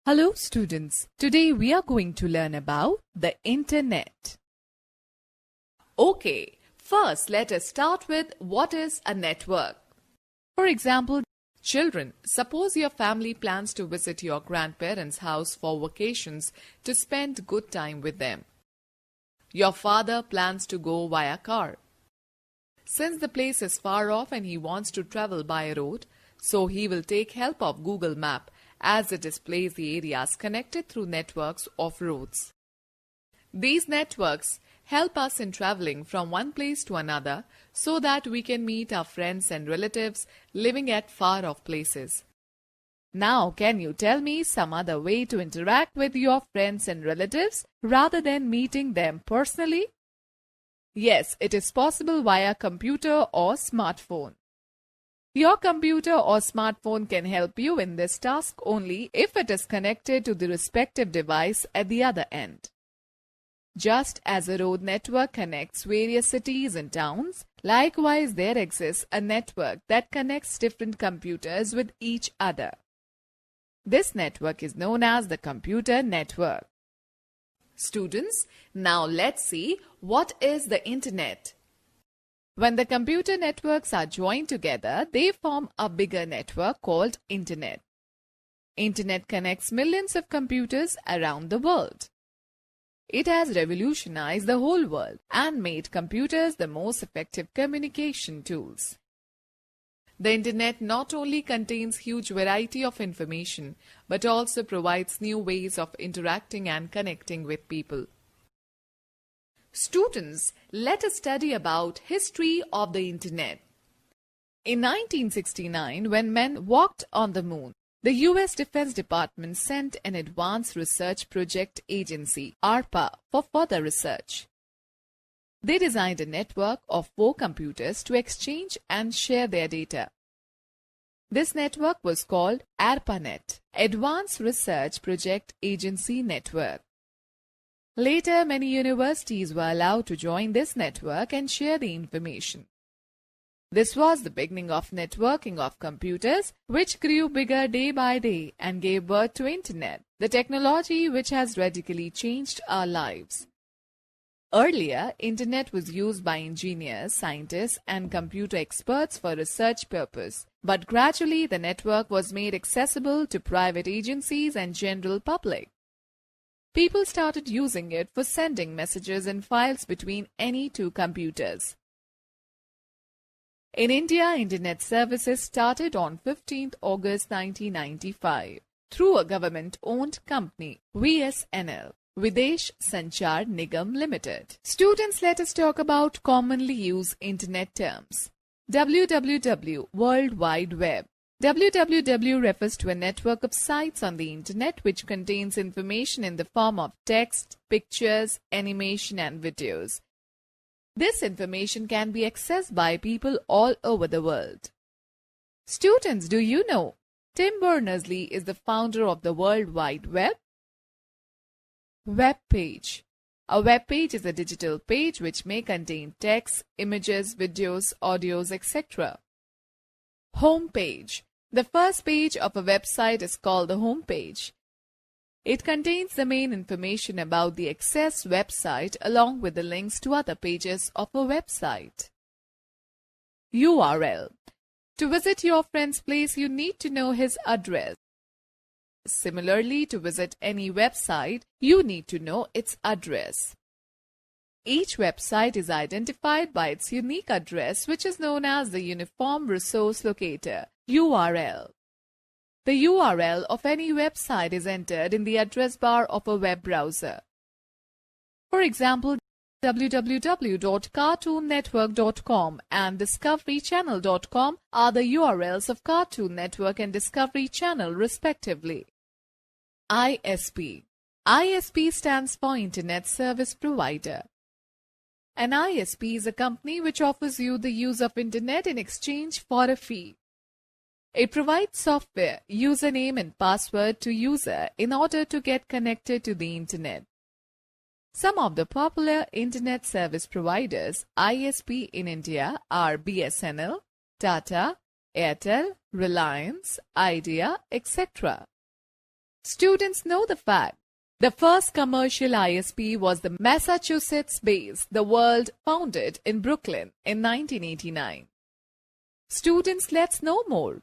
Hello students, today we are going to learn about the internet. Okay, first let us start with what is a network. For example, children, suppose your family plans to visit your grandparents' house for vacations to spend good time with them. Your father plans to go via car. Since the place is far off and he wants to travel by road, so he will take help of Google Map as it displays the areas connected through networks of roads. These networks help us in traveling from one place to another so that we can meet our friends and relatives living at far-off places. Now, can you tell me some other way to interact with your friends and relatives rather than meeting them personally? Yes, it is possible via computer or smartphone. Your computer or smartphone can help you in this task only if it is connected to the respective device at the other end. Just as a road network connects various cities and towns, likewise there exists a network that connects different computers with each other. This network is known as the computer network. Students, now let's see what is the internet. When the computer networks are joined together, they form a bigger network called Internet. Internet connects millions of computers around the world. It has revolutionized the whole world and made computers the most effective communication tools. The Internet not only contains huge variety of information, but also provides new ways of interacting and connecting with people. Students, let us study about history of the Internet. In 1969, when men walked on the moon, the US Defense Department sent an Advanced Research Project Agency, ARPA, for further research. They designed a network of 4 computers to exchange and share their data. This network was called ARPANET, Advanced Research Project Agency Network. Later, many universities were allowed to join this network and share the information. This was the beginning of networking of computers, which grew bigger day by day and gave birth to Internet, the technology which has radically changed our lives. Earlier, Internet was used by engineers, scientists, and computer experts for research purpose, but gradually the network was made accessible to private agencies and general public. People started using it for sending messages and files between any 2 computers. In India, Internet services started on 15th August 1995 through a government-owned company, VSNL, Videsh Sanchar Nigam Limited. Students, let us talk about commonly used Internet terms. www, World Wide Web. www refers to a network of sites on the Internet which contains information in the form of text, pictures, animation, and videos. This information can be accessed by people all over the world. Students, do you know Tim Berners-Lee is the founder of the World Wide Web? Web page. A web page is a digital page which may contain text, images, videos, audios, etc. Home page. The first page of a website is called the home page. It contains the main information about the accessed website along with the links to other pages of a website. URL. To visit your friend's place, you need to know his address. Similarly, to visit any website, you need to know its address. Each website is identified by its unique address, which is known as the Uniform Resource Locator, URL. The URL of any website is entered in the address bar of a web browser. For example, www.cartoonnetwork.com and discoverychannel.com are the URLs of Cartoon Network and Discovery Channel respectively. ISP. ISP stands for Internet Service Provider. An ISP is a company which offers you the use of Internet in exchange for a fee. It provides software, username and password to user in order to get connected to the Internet. Some of the popular Internet service providers, ISP in India, are BSNL, Tata, Airtel, Reliance, Idea, etc. Students know the fact. The first commercial ISP was the Massachusetts-based The World, founded in Brooklyn in 1989. Students, let's know more.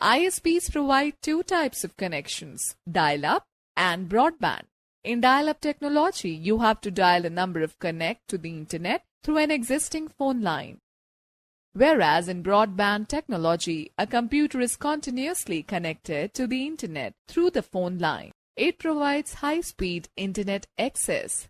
ISPs provide two types of connections, dial-up and broadband. In dial-up technology, you have to dial a number of connect to the internet through an existing phone line. Whereas in broadband technology, a computer is continuously connected to the internet through the phone line. It provides high-speed internet access.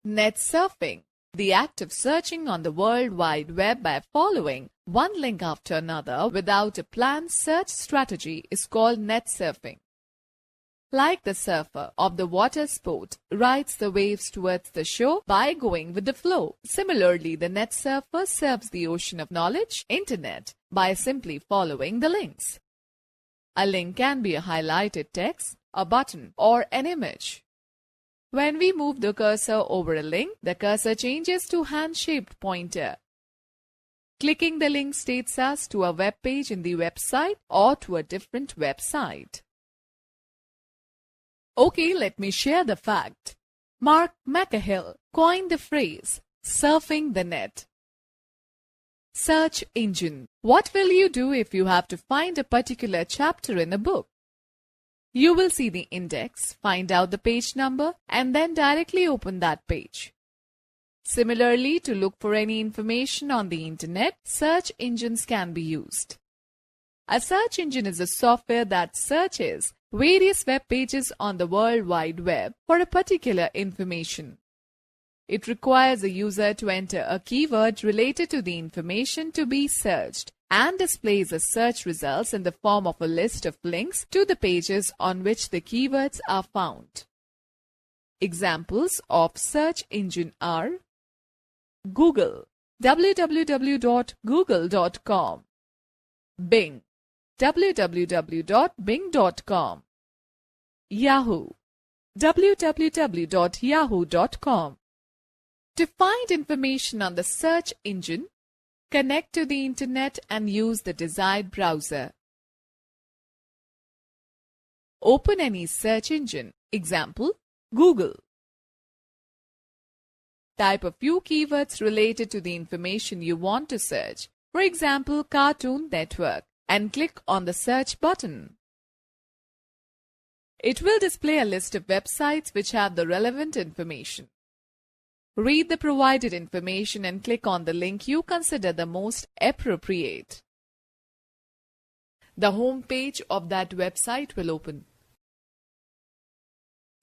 Net surfing, the act of searching on the World Wide Web by following one link after another without a planned search strategy, is called net surfing. Like the surfer of the water sport rides the waves towards the shore by going with the flow, similarly the net surfer surfs the ocean of knowledge, internet, by simply following the links. A link can be a highlighted text, a button, or an image. When we move the cursor over a link, the cursor changes to hand-shaped pointer. Clicking the link takes us to a web page in the website or to a different website. Okay, let me share the fact. Mark McGahill coined the phrase, surfing the net. Search engine. What will you do if you have to find a particular chapter in a book? You will see the index, find out the page number, and then directly open that page. Similarly, to look for any information on the internet, search engines can be used. A search engine is a software that searches various web pages on the World Wide Web for a particular information. It requires a user to enter a keyword related to the information to be searched and displays the search results in the form of a list of links to the pages on which the keywords are found. Examples of search engine are Google, www.google.com, Bing, www.bing.com, Yahoo, www.yahoo.com. To find information on the search engine, connect to the internet and use the desired browser. Open any search engine, example, Google. Type a few keywords related to the information you want to search, for example, Cartoon Network, and click on the search button. It will display a list of websites which have the relevant information. Read the provided information and click on the link you consider the most appropriate. The home page of that website will open.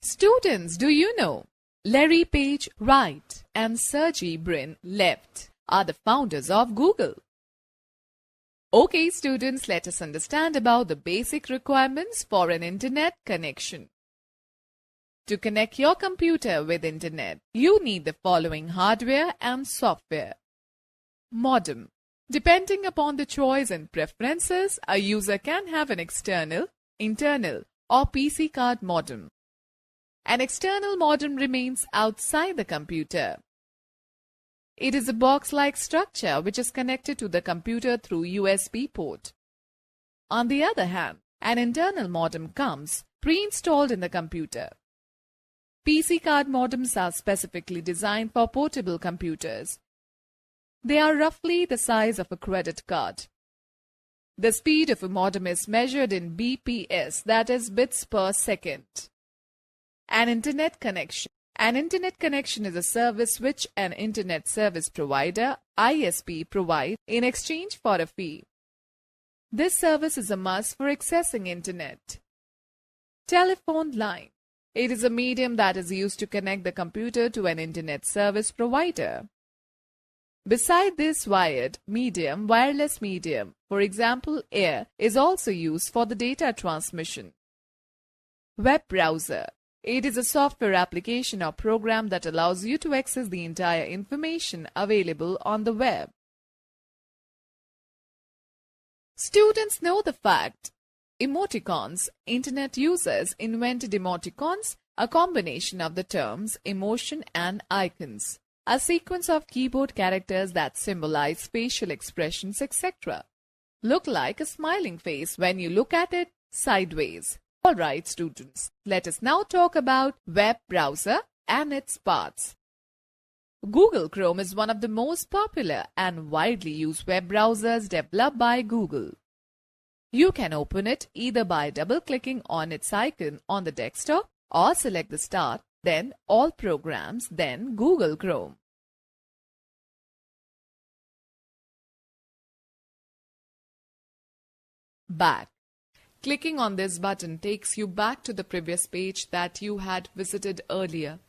Students, do you know Larry Page, right, and Sergey Brin, left, are the founders of Google? Okay, students, let us understand about the basic requirements for an internet connection. To connect your computer with internet, you need the following hardware and software. Modem. Depending upon the choice and preferences, a user can have an external, internal, or PC card modem. An external modem remains outside the computer. It is a box-like structure which is connected to the computer through USB port. On the other hand, an internal modem comes pre-installed in the computer. PC card modems are specifically designed for portable computers. They are roughly the size of a credit card. The speed of a modem is measured in BPS, that is bits per second. An internet connection. An internet connection is a service which an internet service provider, ISP, provides in exchange for a fee. This service is a must for accessing internet. Telephone line. It is a medium that is used to connect the computer to an internet service provider. Beside this wired medium, wireless medium, for example air, is also used for the data transmission. Web browser. It is a software application or program that allows you to access the entire information available on the web. Students know the fact. Emoticons. Internet users invented emoticons, a combination of the terms emotion and icons, a sequence of keyboard characters that symbolize facial expressions, etc. Look like a smiling face when you look at it, sideways. Alright students, let us now talk about web browser and its parts. Google Chrome is one of the most popular and widely used web browsers developed by Google. You can open it either by double-clicking on its icon on the desktop or select the Start, then All Programs, then Google Chrome. Back. Clicking on this button takes you back to the previous page that you had visited earlier.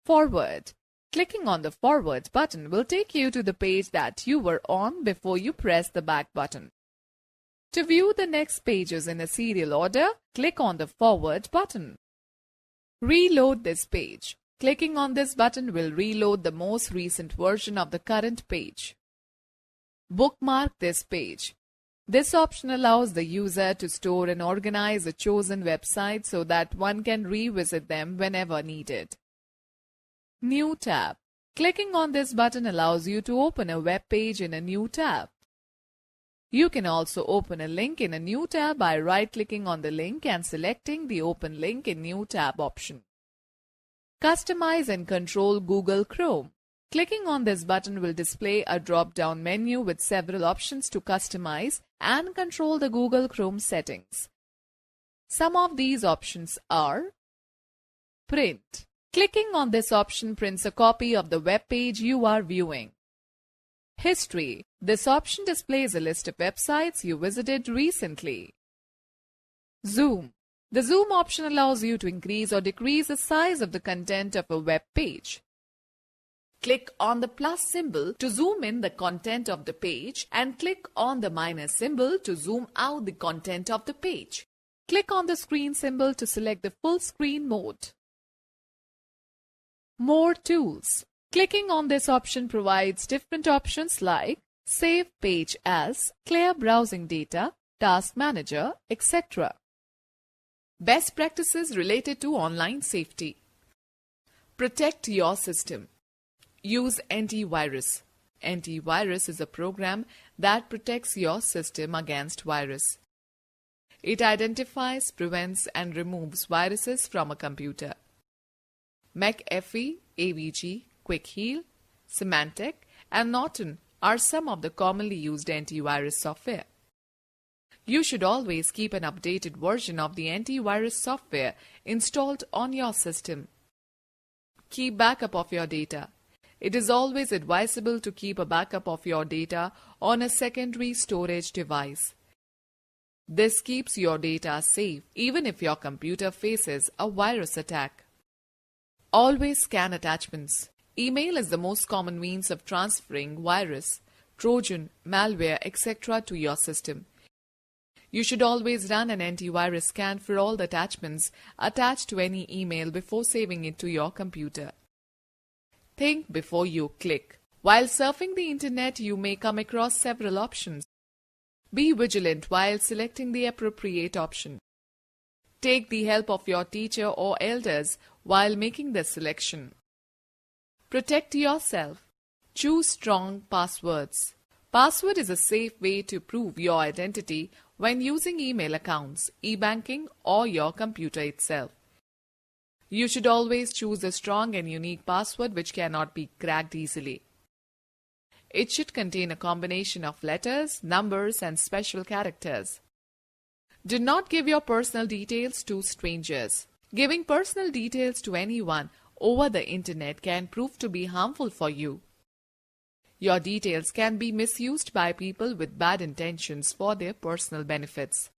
Forward. Clicking on the Forward button will take you to the page that you were on before you press the Back button. To view the next pages in a serial order, click on the Forward button. Reload this page. Clicking on this button will reload the most recent version of the current page. Bookmark this page. This option allows the user to store and organize a chosen website so that one can revisit them whenever needed. New tab. Clicking on this button allows you to open a web page in a new tab. You can also open a link in a new tab by right-clicking on the link and selecting the Open Link in New Tab option. Customize and control Google Chrome. Clicking on this button will display a drop-down menu with several options to customize and control the Google Chrome settings. Some of these options are Print. Clicking on this option prints a copy of the web page you are viewing. History. This option displays a list of websites you visited recently. Zoom. The zoom option allows you to increase or decrease the size of the content of a web page. Click on the plus symbol to zoom in the content of the page and click on the minus symbol to zoom out the content of the page. Click on the screen symbol to select the full screen mode. More tools. Clicking on this option provides different options like Save Page As, Clear Browsing Data, Task Manager, etc. Best practices related to online safety. Protect your system. Use antivirus. Antivirus is a program that protects your system against virus. It identifies, prevents, and removes viruses from a computer. McAfee, AVG, Quick Heal, Symantec, and Norton are some of the commonly used antivirus software. You should always keep an updated version of the antivirus software installed on your system. Keep backup of your data. It is always advisable to keep a backup of your data on a secondary storage device. This keeps your data safe even if your computer faces a virus attack. Always scan attachments. Email is the most common means of transferring virus, Trojan, malware, etc. to your system. You should always run an antivirus scan for all the attachments attached to any email before saving it to your computer. Think before you click. While surfing the internet, you may come across several options. Be vigilant while selecting the appropriate option. Take the help of your teacher or elders while making the selection. Protect yourself. Choose strong passwords. Password is a safe way to prove your identity when using email accounts, e-banking, or your computer itself. You should always choose a strong and unique password which cannot be cracked easily. It should contain a combination of letters, numbers, and special characters. Do not give your personal details to strangers. Giving personal details to anyone over the internet can prove to be harmful for you. Your details can be misused by people with bad intentions for their personal benefits.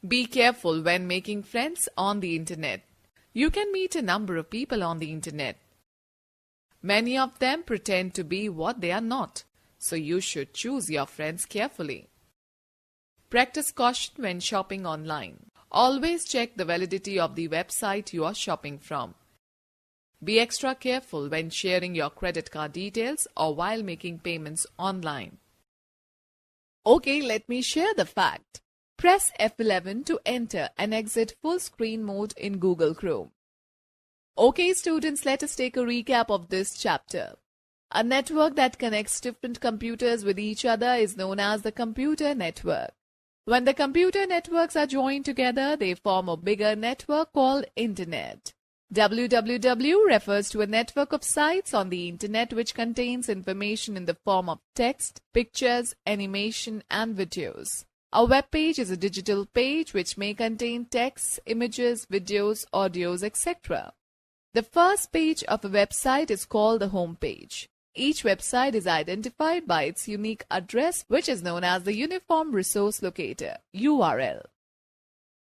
Be careful when making friends on the internet. You can meet a number of people on the internet. Many of them pretend to be what they are not, so you should choose your friends carefully. Practice caution when shopping online. Always check the validity of the website you are shopping from. Be extra careful when sharing your credit card details or while making payments online. Okay, let me share the fact. Press F11 to enter and exit full screen mode in Google Chrome. Okay students, let us take a recap of this chapter. A network that connects different computers with each other is known as the computer network. When the computer networks are joined together, they form a bigger network called Internet. www refers to a network of sites on the Internet which contains information in the form of text, pictures, animation, and videos. A web page is a digital page which may contain text, images, videos, audios, etc. The first page of a website is called the home page. Each website is identified by its unique address, which is known as the Uniform Resource Locator (URL).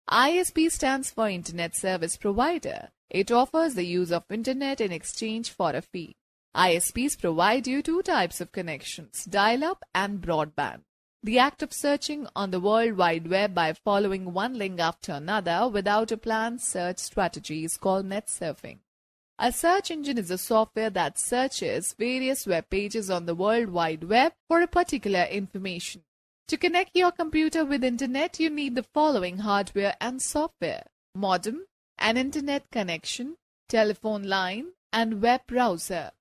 ISP stands for Internet Service Provider. It offers the use of Internet in exchange for a fee. ISPs provide you two types of connections, dial-up and broadband. The act of searching on the World Wide Web by following one link after another without a planned search strategy is called net surfing. A search engine is a software that searches various web pages on the World Wide Web for a particular information. To connect your computer with Internet, you need the following hardware and software: modem, an Internet connection, telephone line, and web browser.